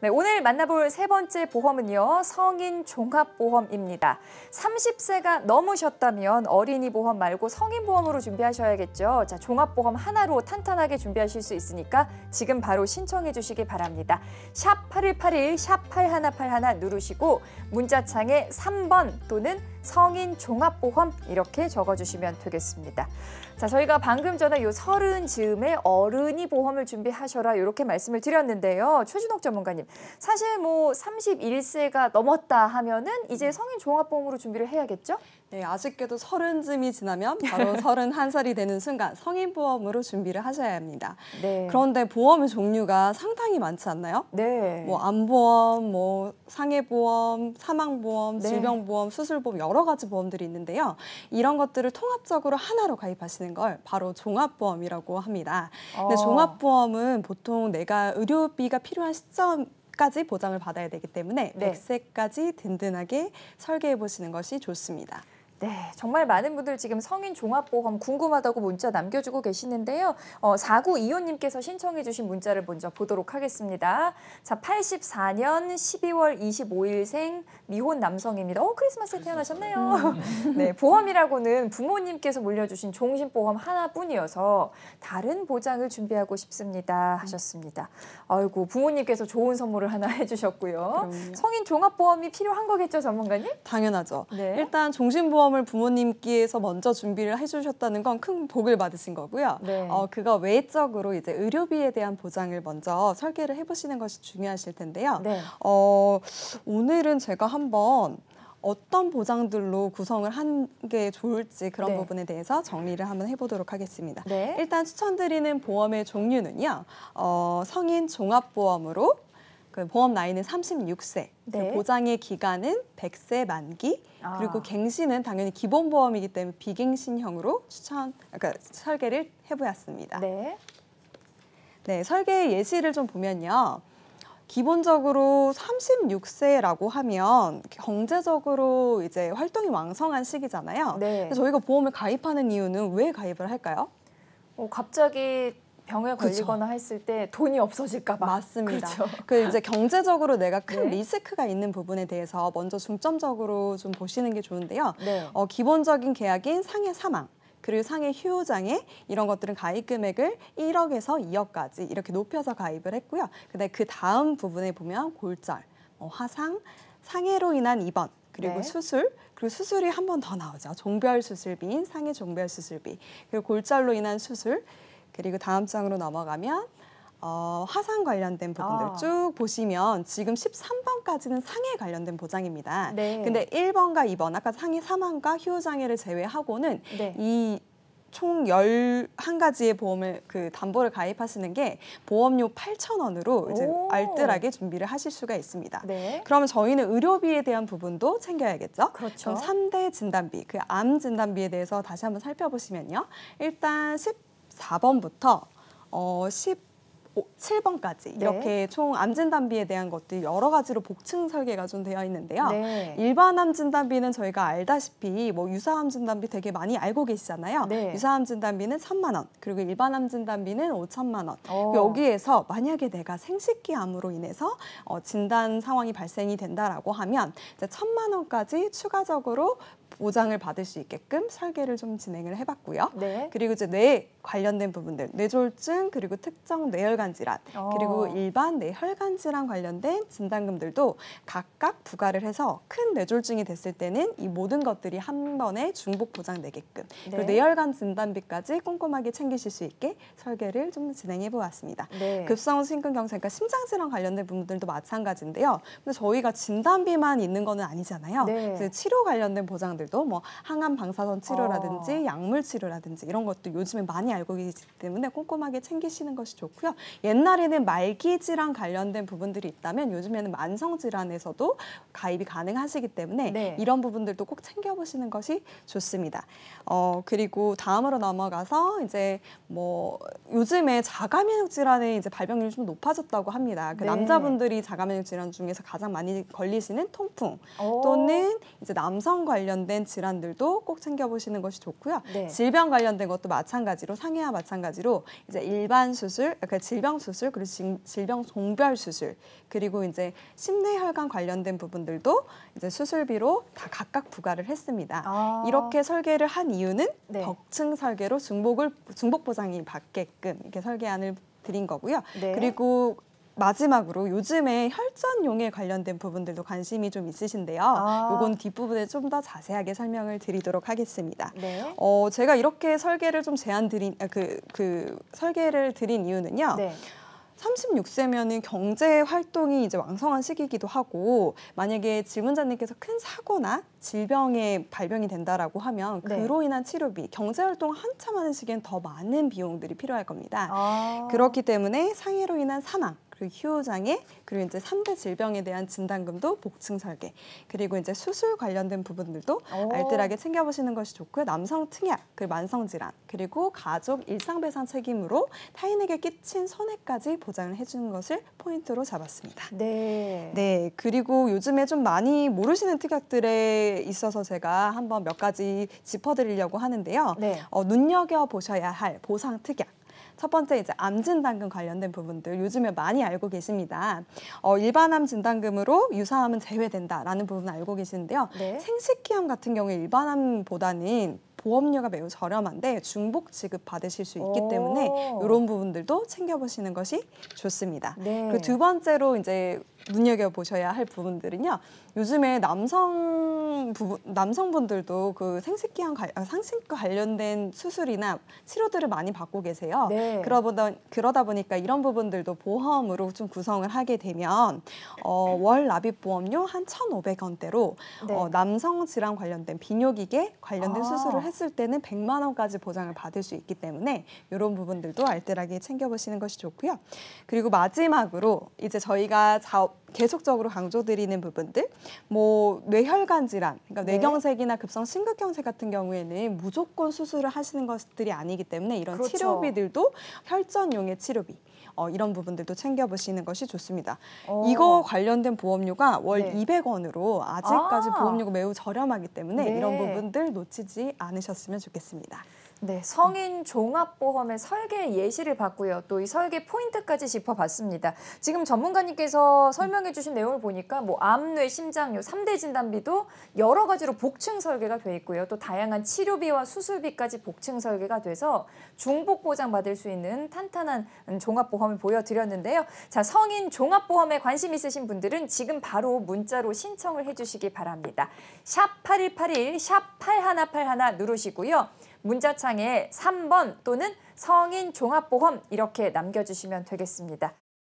네, 오늘 만나볼 세 번째 보험은요, 성인 종합보험입니다. 30세가 넘으셨다면 어린이 보험 말고 성인 보험으로 준비하셔야겠죠. 자, 종합보험 하나로 탄탄하게 준비하실 수 있으니까 지금 바로 신청해 주시기 바랍니다. 샵 8181, 샵 8181 누르시고 문자창에 3번 또는 성인 종합보험 이렇게 적어주시면 되겠습니다. 자, 저희가 방금 전에 요 30 즈음에 어른이 보험을 준비하셔라 이렇게 말씀을 드렸는데요. 최준옥 전문가님, 사실 뭐 31세가 넘었다 하면은 이제 성인 종합보험으로 준비를 해야겠죠? 네, 아쉽게도 30쯤이 지나면 바로 31살이 되는 순간 성인보험으로 준비를 하셔야 합니다. 네. 그런데 보험의 종류가 상당히 많지 않나요? 네. 뭐 암보험, 뭐 상해보험, 사망보험, 네. 질병보험, 수술보험 여러 가지 보험들이 있는데요. 이런 것들을 통합적으로 하나로 가입하시는 걸 바로 종합보험이라고 합니다. 근데 종합보험은 보통 내가 의료비가 필요한 시점까지 보장을 받아야 되기 때문에 네. 100세까지 든든하게 설계해 보시는 것이 좋습니다. 네, 정말 많은 분들 지금 성인 종합보험 궁금하다고 문자 남겨주고 계시는데요. 4925님께서 신청해 주신 문자를 먼저 보도록 하겠습니다. 자, 84년 12월 25일생 미혼 남성입니다. 크리스마스에 태어나셨네요. 네, 보험이라고는 부모님께서 물려주신 종신보험 하나뿐이어서 다른 보장을 준비하고 싶습니다 하셨습니다. 아이고, 부모님께서 좋은 선물을 하나 해주셨고요. 그럼요. 성인 종합보험이 필요한 거겠죠, 전문가님? 당연하죠. 네. 일단 종신보험을 부모님께서 먼저 준비를 해주셨다는 건 큰 복을 받으신 거고요. 네. 그거 외적으로 이제 의료비에 대한 보장을 먼저 설계를 해보시는 것이 중요하실 텐데요. 네. 오늘은 제가 한번 어떤 보장들로 구성을 한 게 좋을지 그런 네. 부분에 대해서 정리를 한번 해보도록 하겠습니다. 네. 일단 추천드리는 보험의 종류는요. 성인 종합보험으로 그 보험 나이는 36세, 네. 보장의 기간은 100세 만기, 그리고 갱신은 당연히 기본보험이기 때문에 비갱신형으로 그러니까 설계를 해보았습니다. 네. 네, 설계 예시를 좀 보면요. 기본적으로 36세라고 하면 경제적으로 이제 활동이 왕성한 시기잖아요. 네. 그래서 저희가 보험을 가입하는 이유는 왜 가입을 할까요? 갑자기 병에 걸리거나 했을 때 돈이 없어질까 봐. 맞습니다. 그렇죠. 그 이제 경제적으로 내가 큰 네. 리스크가 있는 부분에 대해서 먼저 중점적으로 좀 보시는 게 좋은데요. 네. 기본적인 계약인 상해 사망, 그리고 상해 휴장애 이런 것들은 가입 금액을 1억에서 2억까지 이렇게 높여서 가입을 했고요. 근데 그 다음 부분에 보면 골절, 화상, 상해로 인한 입원, 그리고 네. 수술, 그리고 수술이 한 번 더 나오죠. 종별 수술비인 상해 종별 수술비, 그리고 골절로 인한 수술, 그리고 다음 장으로 넘어가면 화상 관련된 부분들 쭉 보시면 지금 13번까지는 상해에 관련된 보장입니다. 네. 근데 1번과 2번, 아까 상해 사망과 휴장애를 제외하고는 네. 이 총 11가지의 보험을 담보를 가입하시는 게 보험료 8,000원으로 이제 알뜰하게 준비를 하실 수가 있습니다. 네. 그러면 저희는 의료비에 대한 부분도 챙겨야겠죠? 그렇죠. 그럼 3대 진단비, 그 암 진단비에 대해서 다시 한번 살펴보시면요. 일단 14번부터 17번까지 네. 이렇게 총 암 진단비에 대한 것들이 여러 가지로 복층 설계가 좀 되어 있는데요. 네. 일반 암 진단비는 저희가 알다시피 뭐 유사암 진단비 되게 많이 알고 계시잖아요. 네. 유사암 진단비는 3만 원, 그리고 일반 암 진단비는 5천만 원. 오. 여기에서 만약에 내가 생식기 암으로 인해서 진단 상황이 발생이 된다라고 하면 이제 1,000만 원까지 추가적으로 보장을 받을 수 있게끔 설계를 좀 진행을 해봤고요. 네. 그리고 이제 뇌 관련된 부분들, 뇌졸중, 그리고 특정 뇌혈관 질환, 그리고 일반 뇌혈관 질환 관련된 진단금들도 각각 부과를 해서 큰 뇌졸중이 됐을 때는 이 모든 것들이 한 번에 중복 보장되게끔, 그리고 뇌혈관 진단비까지 꼼꼼하게 챙기실 수 있게 설계를 좀 진행해 보았습니다. 네. 급성 심근경색, 그러니까 심장질환 관련된 부분들도 마찬가지인데요. 근데 저희가 진단비만 있는 거는 아니잖아요. 네. 그래서 치료 관련된 보장들도 뭐 항암 방사선 치료라든지 약물 치료라든지 이런 것도 요즘에 많이 알고 계시기 때문에 꼼꼼하게 챙기시는 것이 좋고요. 옛날에는 말기 질환 관련된 부분들이 있다면 요즘에는 만성 질환에서도 가입이 가능하시기 때문에 네. 이런 부분들도 꼭 챙겨보시는 것이 좋습니다. 그리고 다음으로 넘어가서 이제 뭐 요즘에 자가면역 질환의 이제 발병률이 좀 높아졌다고 합니다. 그 네. 남자분들이 자가면역 질환 중에서 가장 많이 걸리시는 통풍 또는 이제 남성 관련된 질환들도 꼭 챙겨보시는 것이 좋고요. 네. 질병 관련된 것도 마찬가지로 상해와 마찬가지로 이제 일반 수술, 그러니까 질병 수술, 그리고 질병 종별 수술, 그리고 이제 심내혈관 관련된 부분들도 이제 수술비로 다 각각 부과를 했습니다. 이렇게 설계를 한 이유는 네. 벽층 설계로 중복 보장이 받게끔 이렇게 설계안을 드린 거고요. 네. 그리고 마지막으로 요즘에 혈전용에 관련된 부분들도 관심이 좀 있으신데요. 요건 뒷부분에 좀 더 자세하게 설명을 드리도록 하겠습니다. 네. 제가 이렇게 설계를 좀 설계를 드린 이유는요. 네. 36세면은 경제 활동이 이제 왕성한 시기이기도 하고, 만약에 질문자님께서 큰 사고나 질병에 발병이 된다라고 하면 네. 그로 인한 치료비, 경제 활동 한참 하는 시기엔 더 많은 비용들이 필요할 겁니다. 아. 그렇기 때문에 상해로 인한 사망, 그리고 휴장애, 그리고 이제 3대 질병에 대한 진단금도 복층 설계, 그리고 이제 수술 관련된 부분들도 알뜰하게 챙겨보시는 것이 좋고요. 남성 특약, 그리고 만성 질환, 그리고 가족 일상배상 책임으로 타인에게 끼친 손해까지 보장을 해주는 것을 포인트로 잡았습니다. 네. 네, 그리고 요즘에 좀 많이 모르시는 특약들에 있어서 제가 한번 몇 가지 짚어드리려고 하는데요. 네. 눈여겨보셔야 할 보상 특약. 첫 번째 이제 암 진단금 관련된 부분들 요즘에 많이 알고 계십니다. 일반암 진단금으로 유사암은 제외된다라는 부분을 알고 계시는데요. 네. 생식기암 같은 경우에 일반암보다는 보험료가 매우 저렴한데 중복 지급 받으실 수 있기 때문에 이런 부분들도 챙겨보시는 것이 좋습니다. 네. 그리고 두 번째로 이제 눈여겨보셔야 할 부분들은요. 요즘에 남성분들도 그 상식과 관련된 수술이나 치료들을 많이 받고 계세요. 네. 그러다 보니까 이런 부분들도 보험으로 좀 구성을 하게 되면 월 납입 보험료 한 1,500원대로 네. 남성 질환 관련된 비뇨기계 관련된 아. 수술을 했을 때는 100만 원까지 보장을 받을 수 있기 때문에 이런 부분들도 알뜰하게 챙겨보시는 것이 좋고요. 그리고 마지막으로 이제 저희가 계속적으로 강조드리는 부분들, 뭐 뇌혈관 질환, 그러니까 네. 뇌경색이나 급성 심근경색 같은 경우에는 무조건 수술을 하시는 것들이 아니기 때문에 이런 그렇죠. 치료비들도 혈전용의 치료비, 이런 부분들도 챙겨보시는 것이 좋습니다. 어. 이거 관련된 보험료가 월 네. 200원으로 아직까지 아. 보험료가 매우 저렴하기 때문에 네. 이런 부분들 놓치지 않으셨으면 좋겠습니다. 네, 성인 종합보험의 설계 예시를 봤고요. 또 이 설계 포인트까지 짚어봤습니다. 지금 전문가님께서 설명해 주신 내용을 보니까 뭐 암, 뇌, 심장, 요 3대 진단비도 여러 가지로 복층 설계가 돼 있고요. 또 다양한 치료비와 수술비까지 복층 설계가 돼서 중복 보장받을 수 있는 탄탄한 종합보험을 보여드렸는데요. 자, 성인 종합보험에 관심 있으신 분들은 지금 바로 문자로 신청을 해주시기 바랍니다. 샵 8181, 샵 8181 누르시고요. 문자창에 3번 또는 성인 종합보험 이렇게 남겨주시면 되겠습니다.